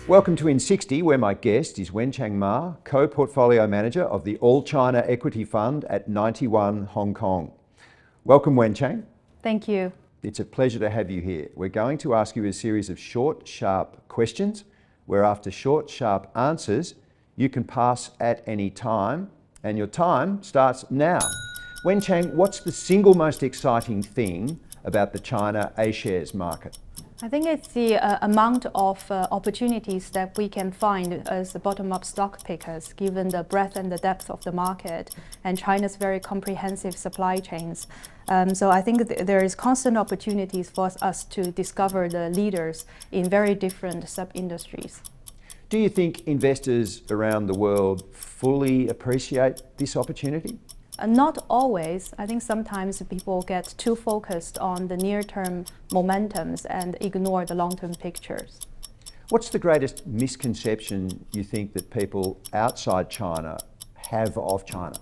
Welcome to IN60, where my guest is Wenchang Ma, Co-Portfolio Manager of the All China Equity Fund at 91 Hong Kong. Welcome, Wenchang. Thank you. It's a pleasure to have you here. We're going to ask you a series of short, sharp questions, where after short, sharp answers, you can pass at any time, and your time starts now. Wenchang, what's the single most exciting thing about the China A-shares market? I think it's the amount of opportunities that we can find as bottom-up stock pickers, given the breadth and the depth of the market and China's very comprehensive supply chains. So I think there is constant opportunities for us to discover the leaders in very different sub-industries. Do you think investors around the world fully appreciate this opportunity? Not always. I think sometimes people get too focused on the near-term momentums and ignore the long-term pictures. What's the greatest misconception you think that people outside China have of China?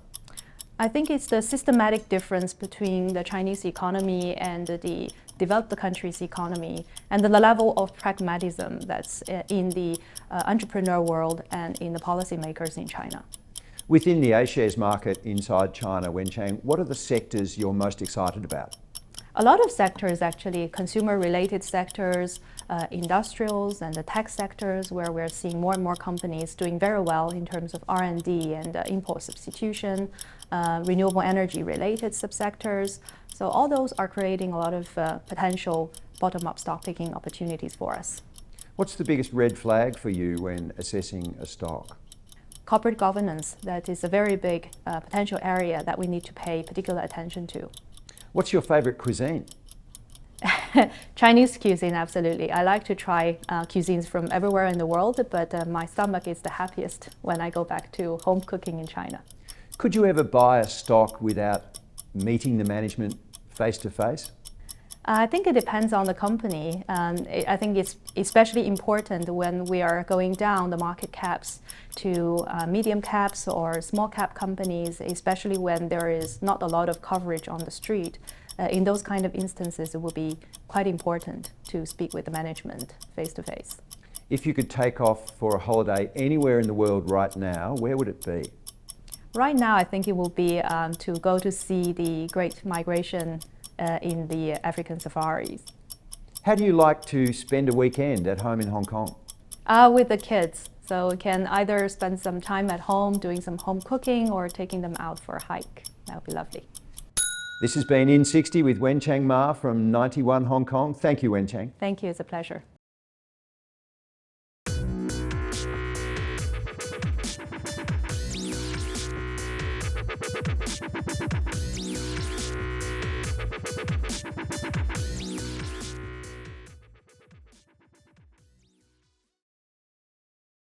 I think it's the systematic difference between the Chinese economy and the developed countries' economy, and the level of pragmatism that's in the entrepreneur world and in the policymakers in China. Within the A-shares market inside China, Wenchang, what are the sectors you're most excited about? A lot of sectors, actually, consumer-related sectors, industrials and the tech sectors, where we're seeing more and more companies doing very well in terms of R&D and import substitution, renewable energy-related subsectors. So all those are creating a lot of potential bottom-up stock-picking opportunities for us. What's the biggest red flag for you when assessing a stock? Corporate governance, that is a very big potential area that we need to pay particular attention to. What's your favorite cuisine? Chinese cuisine, absolutely. I like to try cuisines from everywhere in the world, but my stomach is the happiest when I go back to home cooking in China. Could you ever buy a stock without meeting the management face to face? I think it depends on the company. I think it's especially important when we are going down the market caps to medium caps or small cap companies, especially when there is not a lot of coverage on the street. In those kind of instances, it will be quite important to speak with the management face to face. If you could take off for a holiday anywhere in the world right now, where would it be? Right now, I think it will be to go to see the Great Migration in the African safaris. How do you like to spend a weekend at home in Hong Kong? With the kids. So we can either spend some time at home doing some home cooking or taking them out for a hike. That would be lovely. This has been IN60 with Wenchang Ma from 91 Hong Kong. Thank you, Wenchang. Thank you. It's a pleasure.